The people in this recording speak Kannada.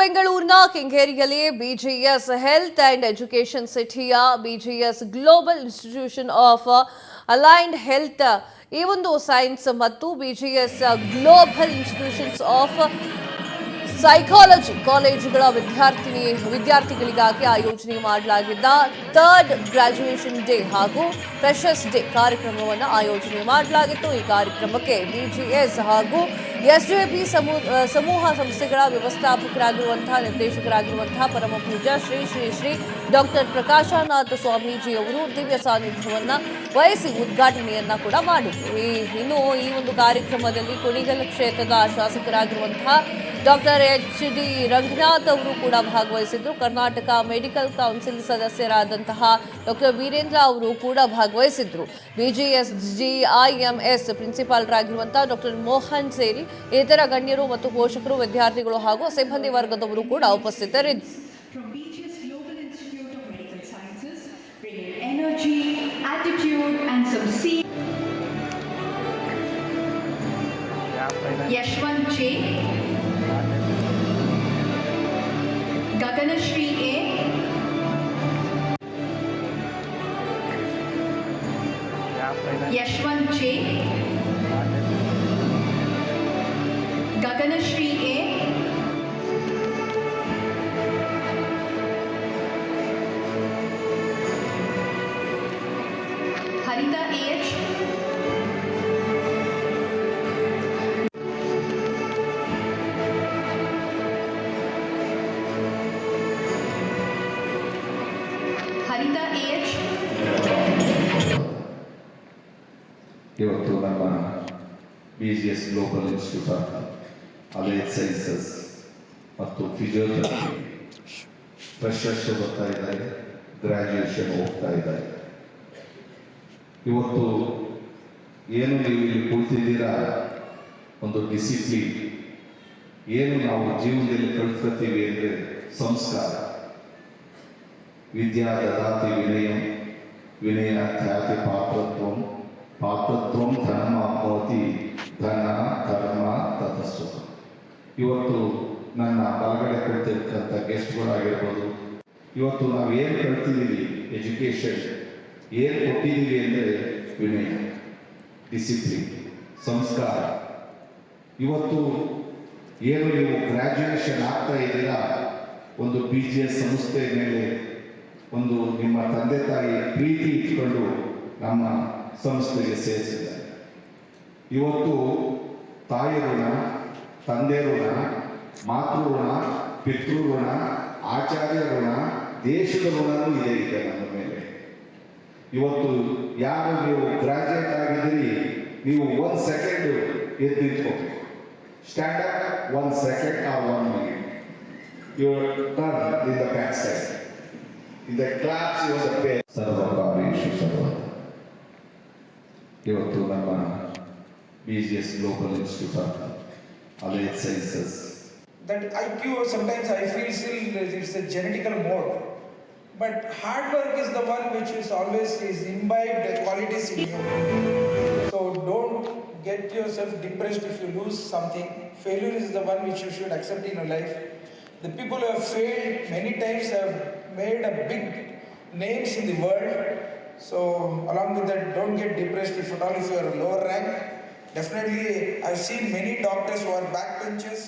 ಬೆಂಗಳೂರಿನ ಕೆಂಗೇರಿಯಲ್ಲಿ ಬಿಜಿಎಸ್ ಹೆಲ್ತ್ ಅಂಡ್ ಎಜುಕೇಷನ್ ಸಿಟಿಯ BGS global institution of aligned health ಈ ಒಂದು ಸೈನ್ಸ್ ಮತ್ತು BGS global institutions of psychology ಕಾಲೇಜುಗಳ ವಿದ್ಯಾರ್ಥಿಗಳಿಗಾಗಿ ಆಯೋಜನೆ ಮಾಡಲಾಗಿದ್ದ ಥರ್ಡ್ ಗ್ರಾಜ್ಯುಯೇಷನ್ ಡೇ ಹಾಗೂ ಫ್ರೆಶರ್ಸ್ ಡೇ ಕಾರ್ಯಕ್ರಮವನ್ನು ಆಯೋಜನೆ ಮಾಡಲಾಗಿತ್ತು. ಈ ಕಾರ್ಯಕ್ರಮಕ್ಕೆ ಬಿಜಿಎಸ್ ಹಾಗೂ ಎಸ್ಜೆಪಿ ಸಮೂಹ ಸಂಸ್ಥೆಗಳ ವ್ಯವಸ್ಥಾಪಕರಾಗಿರುವಂತಹ ನಿರ್ದೇಶಕರಾಗಿರುವಂತಹ ಪರಮ ಪೂಜ್ಯ ಶ್ರೀ ಶ್ರೀ ಶ್ರೀ ಡಾಕ್ಟರ್ ಪ್ರಕಾಶನಾಥ ಸ್ವಾಮೀಜಿ ಅವರು ದಿವ್ಯ ಸಾನ್ನಿಧ್ಯವನ್ನು ವಹಿಸಿ ಉದ್ಘಾಟನೆಯನ್ನ ಕೂಡ ಮಾಡಿದರು. ಇನ್ನು ಈ ಒಂದು ಕಾರ್ಯಕ್ರಮದಲ್ಲಿ ಕುಣಿಗಲ್ ಕ್ಷೇತ್ರದ ಶಾಸಕರಾಗಿರುವಂತಹ ಡಾಕ್ಟರ್ ಎಚ್.ಡಿ. ರಂಗನಾಥ್ ಅವರು ಕೂಡ ಭಾಗವಹಿಸಿದ್ರು. ಕರ್ನಾಟಕ ಮೆಡಿಕಲ್ ಕೌನ್ಸಿಲ್ ಸದಸ್ಯರಾದಂತಹ ಡಾಕ್ಟರ್ ವೀರೇಂದ್ರ ಅವರು ಕೂಡ ಭಾಗವಹಿಸಿದ್ರು. ಬಿಜಿಎಸ್ಜಿಐಎಂಎಸ್ ಪ್ರಿನ್ಸಿಪಾಲ್ರಾಗಿರುವಂತಹ ಡಾಕ್ಟರ್ ಮೋಹನ್ ಸೇರಿ ಇತರ ಗಣ್ಯರು ಮತ್ತು ಪೋಷಕರು, ವಿದ್ಯಾರ್ಥಿಗಳು ಹಾಗೂ ಸಿಬ್ಬಂದಿ ವರ್ಗದವರು ಕೂಡ ಉಪಸ್ಥಿತರಿದ್ದರು. Yashwant J, Gaganashree A, Yashwant J, Gaganashree A, Haritha H, ಇವತ್ತು ನಮ್ಮ BGS global institute of allied sciences ಮತ್ತು ಫಿಸಿಯೋಥೆರಪಿ ಫ್ರೆಶರ್ಸ್ ಬರ್ತಾ ಇದ್ದಾರೆ, ಗ್ರಾಜ್ಯುಯೇಷನ್ ಹೋಗ್ತಾ ಇದ್ದಾರೆ. ಇವತ್ತು ಏನು ನೀವು ಇಲ್ಲಿ ಕುಳಿತಿದ್ದೀರಾ, ಒಂದು ಡಿಸಿಪ್ಲಿನ್ ಏನು ನಾವು ಜೀವನದಲ್ಲಿ ಕಳ್ಕೊಳ್ತೀವಿ ಅಂದರೆ ಸಂಸ್ಕಾರ. ವಿದ್ಯಾ ದದಾತಿ ವಿನಯಂ, ವಿನಯ ಖ್ಯಾತಿ ಪಾತ್ರತ್ವಂ, ಪಾತ್ರತ್ವಂ ಧರ್ಮ ಭವತಿ, ಧನ ಕರ್ಮ ತತಸ್ವ. ಇವತ್ತು ನನ್ನ ಬಲಗಡೆ ಕೊಡ್ತಿರ್ತಕ್ಕಂಥ ಗೆಸ್ಟ್ಗಳಾಗಿರ್ಬೋದು, ಇವತ್ತು ನಾವು ಏನು ಕಲ್ತಿದ್ದೀವಿ, ಎಜುಕೇಷನ್ ಏನು ಕೊಟ್ಟಿದ್ದೀವಿ ಅಂದರೆ ವಿನಯ, ಡಿಸಿಪ್ಲಿನ್, ಸಂಸ್ಕಾರ. ಇವತ್ತು ಏನು ನೀವು ಗ್ರ್ಯಾಜುಯೇಷನ್ ಆಗ್ತಾ ಇದ್ದೀರಾ, ಒಂದು ಬಿಜಿಎಸ್ ಸಂಸ್ಥೆ ಮೇಲೆ ಒಂದು ನಿಮ್ಮ ತಂದೆ ತಾಯಿ ಪ್ರೀತಿ ಇಟ್ಕೊಂಡು ನಮ್ಮ ಸಂಸ್ಥೆಗೆ ಸೇರಿಸಿದ್ದಾರೆ. ಇವತ್ತು ತಾಯಿ ಋಣ, ತಂದೆ ಋಣ, ಮಾತೃ ಋಣ, ಪಿತೃ ಋಣ, ಆಚಾರ್ಯ ಋಣ, ದೇಶದ ಋಣನೂ ಇದೆ ನಮ್ಮ ಮೇಲೆ. ಇವತ್ತು ಯಾರು ನೀವು ಗ್ರಾಜ್ಯುಯೇಟ್ ಆಗಿದ್ದೀರಿ, ನೀವು 1 ಸೆಕೆಂಡ್ ಎದ್ದು ನಿಂತ್ಕೋಬೇಕು. Stand up 1 second or 1 minute. U turn in the back side. In the claps you are the pair. ಸರ್ವಕಾರ್ಯೇಷು ಸರ್ವದ. ಇವತ್ತು ನಮ್ಮ BGS global institute of allied sciences. That IQ sometimes I feel still it's a genetical mode, but hard work is the one which is always imbibed the qualities in you. So don't get yourself depressed if you lose something. Failure is the one which you should accept in your life. The people who have failed many times have made a big names in the world. So along with that, don't get depressed if at all if you are a lower rank. Definitely I've seen many doctors who are backbenchers